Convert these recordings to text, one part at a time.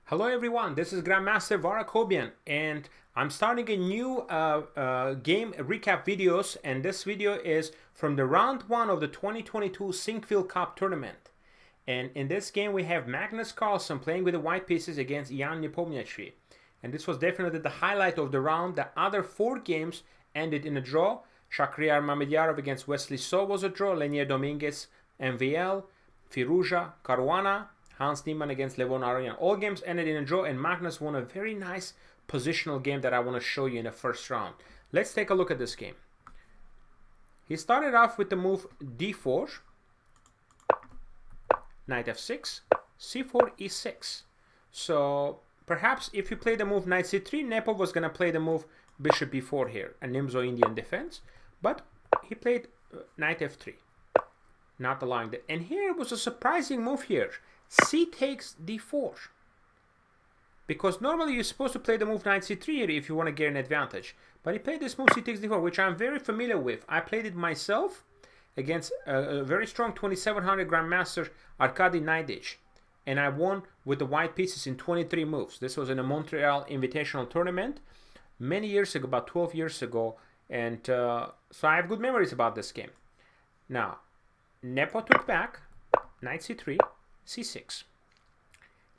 Hello everyone, this is Grandmaster Var Akobian and I'm starting a new game recap videos, and this video is from the round 1 of the 2022 Sinquefield Cup tournament. And in this game we have Magnus Carlsen playing with the white pieces against Ian Nepomniachtchi. And this was definitely the highlight of the round. The other 4 games ended in a draw. Shakhriyar Mamedyarov against Wesley So was a draw. Lenier Dominguez, MVL, Firuza, Caruana, Hans Niemann against Levon Aryan. All games ended in a draw, and Magnus won a very nice positional game that I want to show you in the first round. Let's take a look at this game. He started off with the move d4, knight f6, c4, e6. So perhaps if you play the move knight c3, Nepo was going to play the move bishop b4 here, a Nimzo Indian defense. But he played knight f3, not allowing that. And here was a surprising move here. C takes d4, because normally you're supposed to play the move knight c3 here if you want to get an advantage, but he played this move c takes d4, which I'm very familiar with. I played it myself against a very strong 2700 grandmaster Arkady Naidich, and I won with the white pieces in 23 moves. This was in a Montreal Invitational tournament many years ago, about 12 years ago, and so I have good memories about this game. Now Nepo took back, knight c3, c6.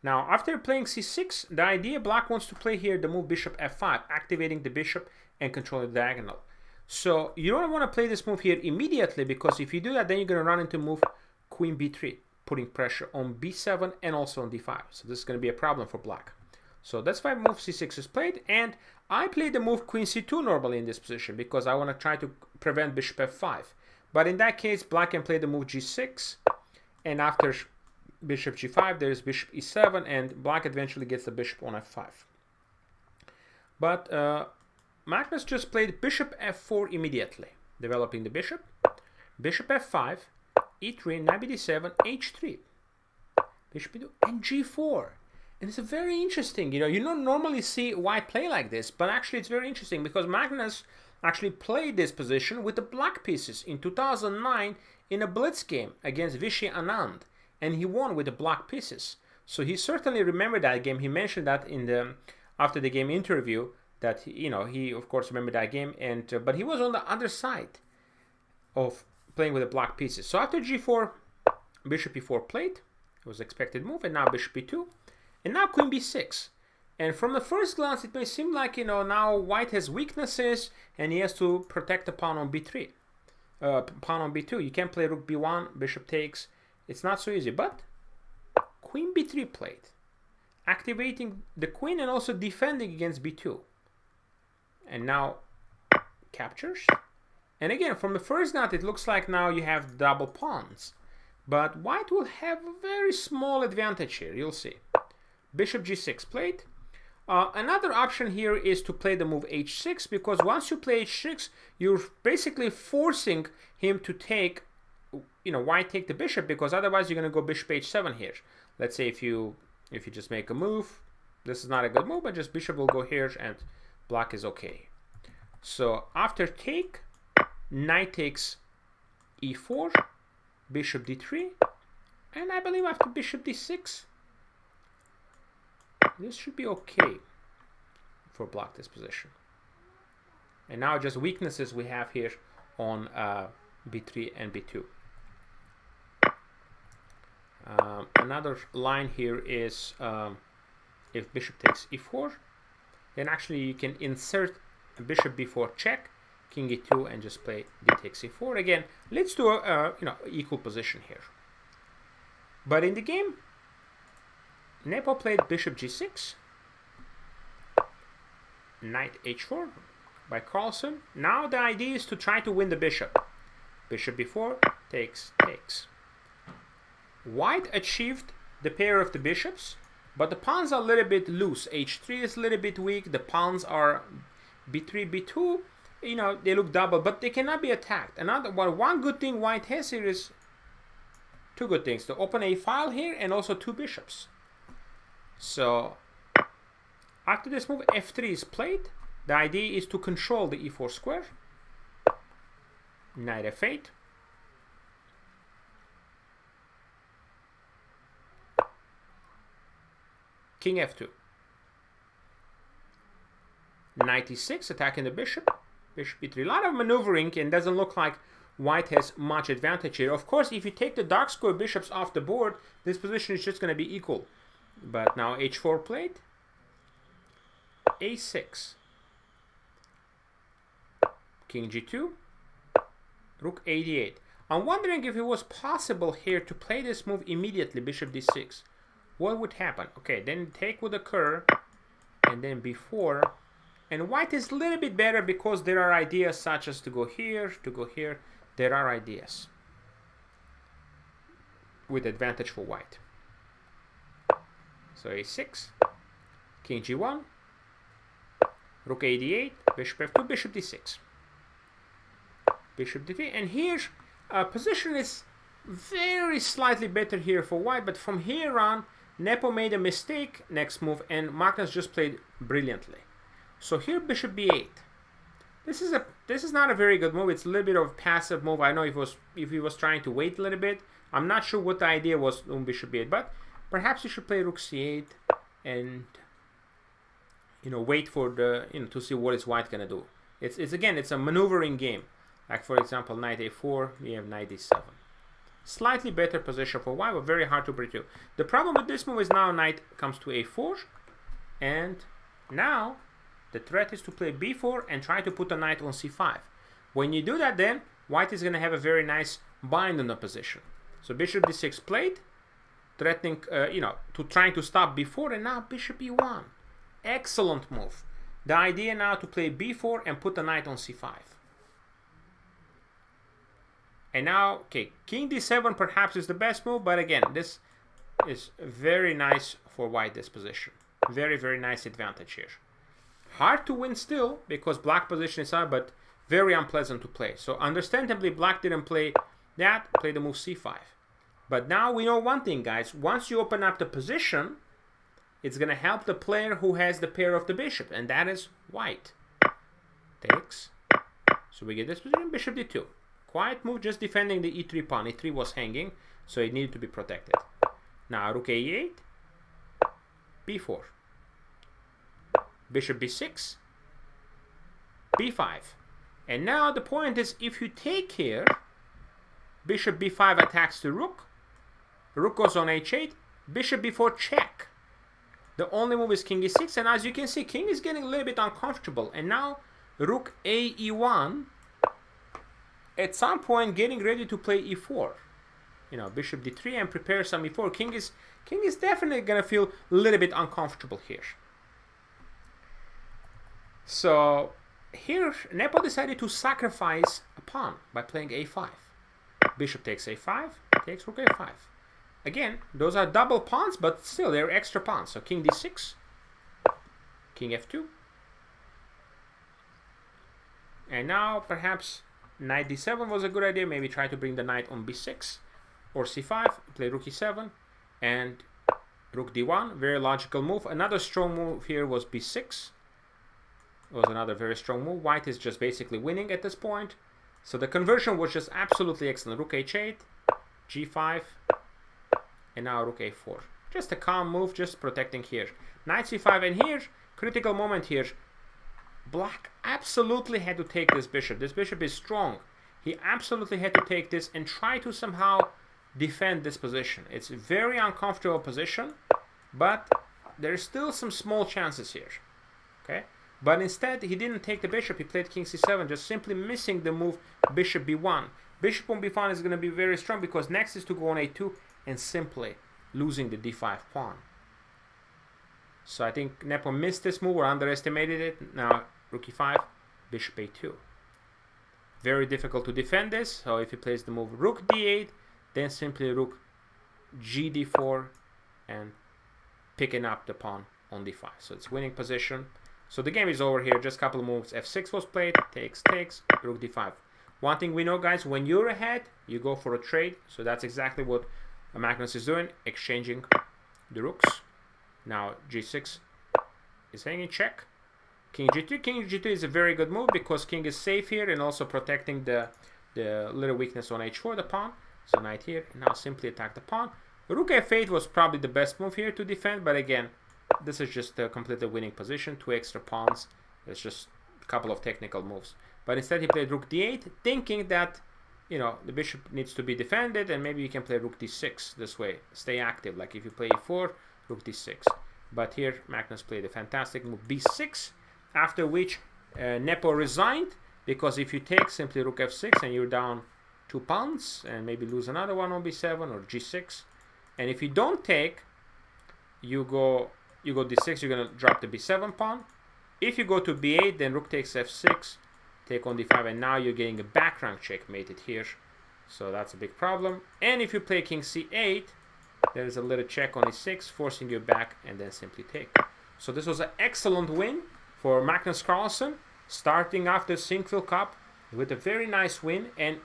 Now after playing c6, the idea black wants to play here the move bishop f5, activating the bishop and controlling the diagonal. So you don't want to play this move here immediately, because if you do that, then you're going to run into move queen b3, putting pressure on b7 and also on d5. So this is going to be a problem for black. So that's why move c6 is played, and I played the move queen c2 normally in this position because I want to try to prevent bishop f5. But in that case, black can play the move g6, and after bishop g5 there's bishop e7, and black eventually gets the bishop on f5. But Magnus just played bishop f4 immediately, developing the bishop, bishop f5, e3, knight bd7, h3, bishop e2, and g4. And it's a very interesting, you don't normally see white play like this, but actually it's very interesting because Magnus actually played this position with the black pieces in 2009 in a blitz game against Vishy Anand, and he won with the black pieces. So he certainly remembered that game. He mentioned that in the after the game interview, that he of course remembered that game, and but he was on the other side of playing with the black pieces. So after g4, bishop e4 played. It was expected move, and now bishop e2, and now queen b6. And from the first glance, it may seem like now white has weaknesses and he has to protect the pawn on b3, pawn on b2. You can't play rook b1, bishop takes. It's not so easy, but queen b3 played, activating the queen and also defending against b2. And now captures. And again, from the first glance, it looks like now you have double pawns, but white will have a very small advantage here. You'll see. Bishop g6 played. Another option here is to play the move h6, because once you play h6, you're basically forcing him to take, white take the bishop, because otherwise you're going to go bishop h7 here. Let's say if you just make a move, this is not a good move, but just bishop will go here and black is okay. So after take, knight takes e4, bishop d3, and I believe after bishop d6, this should be okay for black, this position. And now just weaknesses we have here on b3 and b2. Another line here is if bishop takes e4, then actually you can insert a bishop b4 check, king e2, and just play d takes e4. Again, leads to a equal position here. But in the game, Nepo played bishop g6, knight h4 by Carlsen. Now the idea is to try to win the bishop. Bishop b4, takes. White achieved the pair of the bishops, but the pawns are a little bit loose. h3 is a little bit weak. The pawns are b3, b2. They look double, but they cannot be attacked. One good thing white has here is two good things: to open a file here and also two bishops. So after this move, f3 is played. The idea is to control the e4 square. Knight f8. King f2. Knight e6, attacking the bishop. Bishop e3. A lot of maneuvering, and doesn't look like white has much advantage here. Of course, if you take the dark square bishops off the board, this position is just going to be equal. But now h4 played. a6. King g2. Rook a8. I'm wondering if it was possible here to play this move immediately, bishop d6. What would happen? Okay, then take would occur, and then b4. And white is a little bit better because there are ideas such as to go here, to go here. There are ideas with advantage for white. So a6, king g1, rook a d8, bishop f2, bishop d6, bishop d3. And here, position is very slightly better here for white, but from here on, Nepo made a mistake next move, and Magnus just played brilliantly. So here, bishop b8. This is not a very good move. It's a little bit of a passive move. I know if he was trying to wait a little bit. I'm not sure what the idea was on bishop b8, but perhaps you should play rook c8 and wait for the to see what is white gonna do. It's again, it's a maneuvering game. Like for example, knight a4, we have knight d7. Slightly better position for white, but very hard to break through. The problem with this move is now knight comes to a4, and now the threat is to play b4 and try to put a knight on c5. When you do that, then white is going to have a very nice bind on the position. So bishop d6 played, threatening, to trying to stop b4, and now bishop e1. Excellent move. The idea now to play b4 and put the knight on c5. And now, okay, king d7 perhaps is the best move, but again, this is very nice for white, this position. Very, very nice advantage here. Hard to win still, because black position is out, but very unpleasant to play. So understandably, black didn't play that, play the move c5. But now we know one thing, guys. Once you open up the position, it's going to help the player who has the pair of the bishop, and that is white. Takes. So we get this position, bishop d2. Quiet move, just defending the e3 pawn. e3 was hanging, so it needed to be protected. Now rook a8, b4. Bishop b6, b5. And now the point is, if you take here, bishop b5 attacks the rook, rook goes on h8, bishop b4 check. The only move is king e6, and as you can see, king is getting a little bit uncomfortable. And now rook a e1, at some point getting ready to play e4. Bishop d3 and prepare some e4. King is definitely gonna feel a little bit uncomfortable here. So here, Nepo decided to sacrifice a pawn by playing a5. Bishop takes a5, takes rook a5. Again, those are double pawns, but still, they're extra pawns. So king d6, king f2. And now, perhaps, knight d7 was a good idea. Maybe try to bring the knight on b6 or c5, play rook e7, and rook d1. Very logical move. Another strong move here was b6. Was another very strong move. White is just basically winning at this point. So the conversion was just absolutely excellent. Rook h8, g5, and now rook a4. Just a calm move, just protecting here. Knight c5, and here, critical moment here. Black absolutely had to take this bishop. This bishop is strong. He absolutely had to take this and try to somehow defend this position. It's a very uncomfortable position, but there's still some small chances here. Okay? But instead, he didn't take the bishop. He played king c7, just simply missing the move bishop b1. Bishop on b1 is going to be very strong because next is to go on a2 and simply losing the d5 pawn. So I think Nepo missed this move or underestimated it. Now rook e5, bishop a2. Very difficult to defend this. So if he plays the move rook d8, then simply rook gd4 and picking up the pawn on d5. So it's winning position. So the game is over here. Just a couple of moves. f6 was played. Takes, rook d5. One thing we know, guys, when you're ahead, you go for a trade. So that's exactly what Magnus is doing, exchanging the rooks. Now g6 is hanging, check. King g2. King g2 is a very good move because king is safe here and also protecting the little weakness on h4, the pawn. So knight here, and now simply attack the pawn. Rook f8 was probably the best move here to defend, but again, this is just a completely winning position, 2 extra pawns. It's just a couple of technical moves. But instead he played rook d8, thinking that, you know, the bishop needs to be defended, and maybe you can play rook d6 this way, stay active. Like if you play e4, rook d6. But here Magnus played a fantastic move, b6, after which Nepo resigned, because if you take simply rook f6 and you're down 2 pawns and maybe lose another one on b7 or g6. And if you don't take, you go d6, you're gonna drop the b7 pawn. If you go to b8, then rook takes f6, take on d5, and now you're getting a back rank checkmated here. So that's a big problem. And if you play king c8, there is a little check on e6, forcing you back, and then simply take. So this was an excellent win for Magnus Carlsen, starting after Sinquefield Cup with a very nice win, and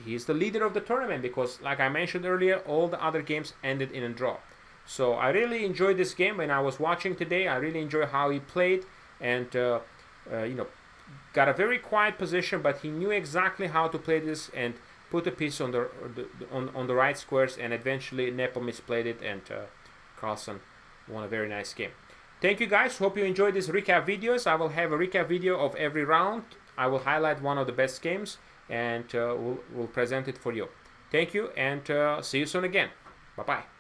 he's the leader of the tournament because, like I mentioned earlier, all the other games ended in a draw. So I really enjoyed this game when I was watching today. I really enjoyed how he played, and you know, got a very quiet position, but he knew exactly how to play this and put a piece on the right squares, and eventually Nepo misplayed it, and Carlsen won a very nice game. Thank you guys, hope you enjoyed these recap videos. I will have a recap video of every round. I will highlight one of the best games, and we'll present it for you. Thank you, and see you soon again. Bye bye.